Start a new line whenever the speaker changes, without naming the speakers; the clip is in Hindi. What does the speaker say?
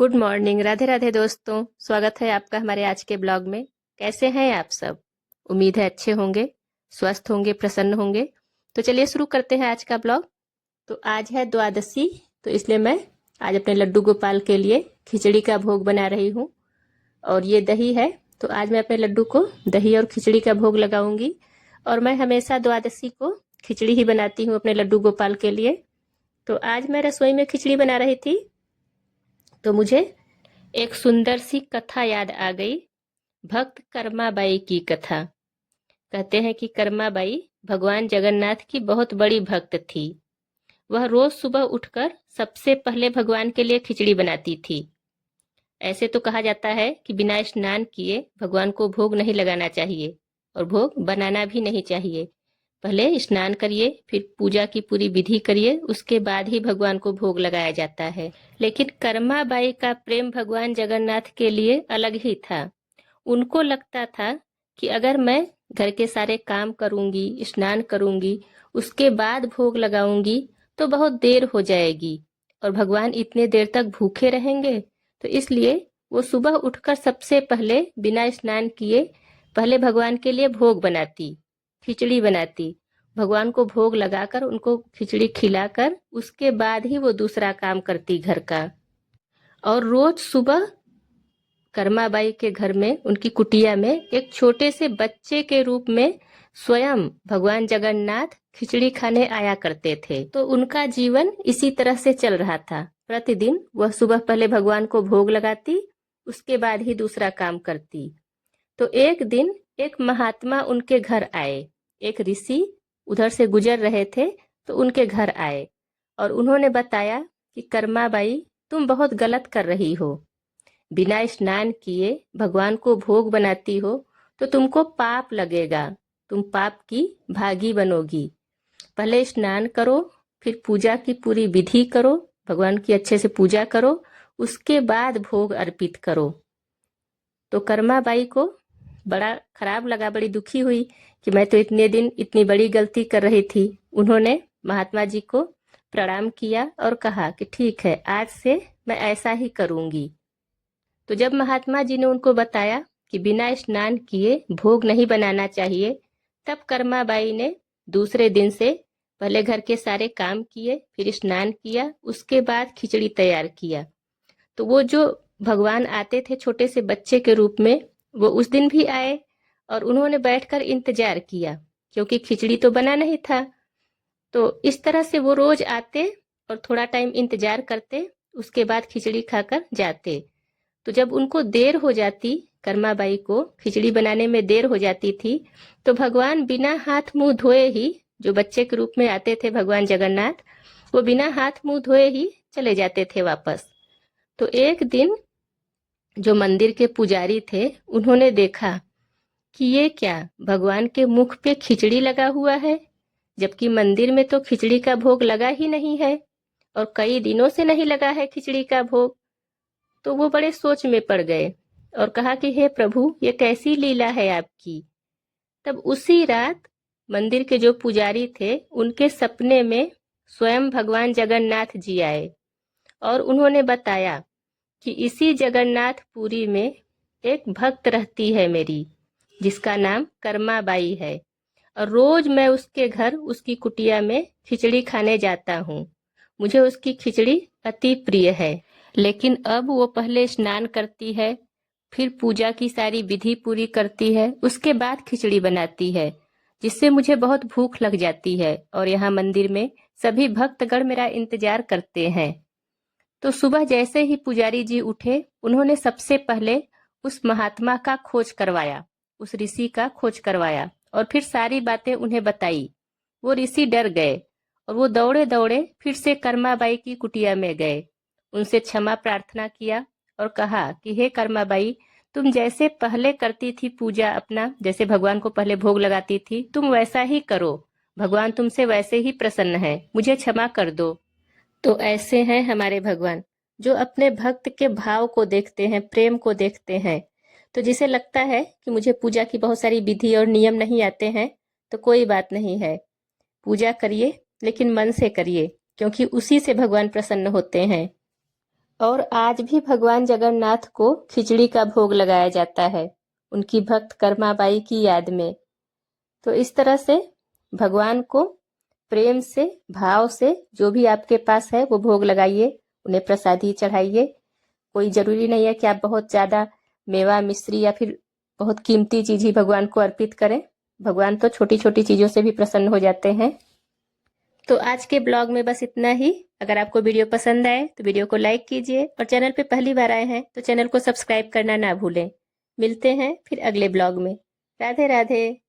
गुड मॉर्निंग, राधे राधे दोस्तों। स्वागत है आपका हमारे आज के ब्लॉग में। कैसे हैं आप सब? उम्मीद है अच्छे होंगे, स्वस्थ होंगे, प्रसन्न होंगे। तो चलिए शुरू करते हैं आज का ब्लॉग। तो आज है द्वादशी, तो इसलिए मैं आज अपने लड्डू गोपाल के लिए खिचड़ी का भोग बना रही हूँ। और ये दही है, तो आज मैं अपने लड्डू को दही और खिचड़ी का भोग लगाऊंगी। और मैं हमेशा द्वादशी को खिचड़ी ही बनाती हूँ अपने लड्डू गोपाल के लिए। तो आज मैं रसोई में खिचड़ी बना रही थी, तो मुझे एक सुंदर सी कथा याद आ गई। भक्त कर्माबाई की कथा। कहते हैं कि कर्माबाई भगवान जगन्नाथ की बहुत बड़ी भक्त थी। वह रोज सुबह उठकर सबसे पहले भगवान के लिए खिचड़ी बनाती थी। ऐसे तो कहा जाता है कि बिना स्नान किए भगवान को भोग नहीं लगाना चाहिए और भोग बनाना भी नहीं चाहिए। पहले स्नान करिए, फिर पूजा की पूरी विधि करिए, उसके बाद ही भगवान को भोग लगाया जाता है। लेकिन कर्माबाई का प्रेम भगवान जगन्नाथ के लिए अलग ही था। उनको लगता था कि अगर मैं घर के सारे काम करूंगी, स्नान करूंगी, उसके बाद भोग लगाऊंगी तो बहुत देर हो जाएगी और भगवान इतने देर तक भूखे रहेंगे। तो इसलिए वो सुबह उठकर सबसे पहले बिना स्नान किए पहले भगवान के लिए भोग बनाती, खिचड़ी बनाती। भगवान को भोग लगाकर उनको खिचड़ी खिलाकर उसके बाद ही वो दूसरा काम करती घर का। और रोज सुबह कर्माबाई के घर में, उनकी कुटिया में, एक छोटे से बच्चे के रूप में स्वयं भगवान जगन्नाथ खिचड़ी खाने आया करते थे। तो उनका जीवन इसी तरह से चल रहा था। प्रतिदिन वह सुबह पहले भगवान को भोग लगाती, उसके बाद ही दूसरा काम करती। तो एक दिन एक महात्मा उनके घर आए। एक ऋषि उधर से गुजर रहे थे, तो उनके घर आए और उन्होंने बताया कि कर्माबाई, तुम बहुत गलत कर रही हो। बिना स्नान किए भगवान को भोग बनाती हो तो तुमको पाप लगेगा, तुम पाप की भागी बनोगी। पहले स्नान करो, फिर पूजा की पूरी विधि करो, भगवान की अच्छे से पूजा करो, उसके बाद भोग अर्पित करो। तो कर्माबाई को बड़ा खराब लगा, बड़ी दुखी हुई कि मैं तो इतने दिन इतनी बड़ी गलती कर रही थी। उन्होंने महात्मा जी को प्रणाम किया और कहा कि ठीक है, आज से मैं ऐसा ही करूंगी। तो जब महात्मा जी ने उनको बताया कि बिना स्नान किए भोग नहीं बनाना चाहिए, तब कर्माबाई ने दूसरे दिन से पहले घर के सारे काम किए, फिर स्नान किया, उसके बाद खिचड़ी तैयार किया। तो वो जो भगवान आते थे छोटे से बच्चे के रूप में, वो उस दिन भी आए और उन्होंने बैठकर इंतजार किया, क्योंकि खिचड़ी तो बना नहीं था। तो इस तरह से वो रोज आते और थोड़ा टाइम इंतजार करते, उसके बाद खिचड़ी खाकर जाते। तो जब उनको देर हो जाती, कर्माबाई को खिचड़ी बनाने में देर हो जाती थी, तो भगवान बिना हाथ मुंह धोए ही, जो बच्चे के रूप में आते थे भगवान जगन्नाथ, वो बिना हाथ मुंह धोए ही चले जाते थे वापस। तो एक दिन जो मंदिर के पुजारी थे, उन्होंने देखा कि ये क्या, भगवान के मुख पे खिचड़ी लगा हुआ है, जबकि मंदिर में तो खिचड़ी का भोग लगा ही नहीं है और कई दिनों से नहीं लगा है खिचड़ी का भोग। तो वो बड़े सोच में पड़ गए और कहा कि हे प्रभु, ये कैसी लीला है आपकी। तब उसी रात मंदिर के जो पुजारी थे, उनके सपने में स्वयं भगवान जगन्नाथ जी आए और उन्होंने बताया कि इसी जगन्नाथपुरी में एक भक्त रहती है मेरी, जिसका नाम कर्माबाई है, और रोज मैं उसके घर, उसकी कुटिया में खिचड़ी खाने जाता हूँ। मुझे उसकी खिचड़ी अति प्रिय है। लेकिन अब वो पहले स्नान करती है, फिर पूजा की सारी विधि पूरी करती है, उसके बाद खिचड़ी बनाती है, जिससे मुझे बहुत भूख लग जाती है और यहाँ मंदिर में सभी भक्तगण मेरा इंतजार करते हैं। तो सुबह जैसे ही पुजारी जी उठे, उन्होंने सबसे पहले उस महात्मा का खोज करवाया, उस ऋषि का खोज करवाया और फिर सारी बातें उन्हें बताई। वो ऋषि डर गए और वो दौड़े दौड़े फिर से कर्माबाई की कुटिया में गए, उनसे क्षमा प्रार्थना किया और कहा कि हे कर्माबाई, तुम जैसे पहले करती थी पूजा अपना, जैसे भगवान को पहले भोग लगाती थी, तुम वैसा ही करो। भगवान तुमसे वैसे ही प्रसन्न है, मुझे क्षमा कर दो। तो ऐसे हैं हमारे भगवान, जो अपने भक्त के भाव को देखते हैं, प्रेम को देखते हैं। तो जिसे लगता है कि मुझे पूजा की बहुत सारी विधि और नियम नहीं आते हैं, तो कोई बात नहीं है, पूजा करिए, लेकिन मन से करिए, क्योंकि उसी से भगवान प्रसन्न होते हैं। और आज भी भगवान जगन्नाथ को खिचड़ी का भोग लगाया जाता है उनकी भक्त कर्माबाई की याद में। तो इस तरह से भगवान को प्रेम से, भाव से जो भी आपके पास है वो भोग लगाइए, उन्हें प्रसादी चढ़ाइए। कोई जरूरी नहीं है कि आप बहुत ज्यादा मेवा मिश्री या फिर बहुत कीमती चीज ही भगवान को अर्पित करें। भगवान तो छोटी छोटी चीजों से भी प्रसन्न हो जाते हैं। तो आज के ब्लॉग में बस इतना ही। अगर आपको वीडियो पसंद आए तो वीडियो को लाइक कीजिए और चैनल पे पहली बार आए हैं तो चैनल को सब्सक्राइब करना ना भूलें। मिलते हैं फिर अगले ब्लॉग में। राधे राधे।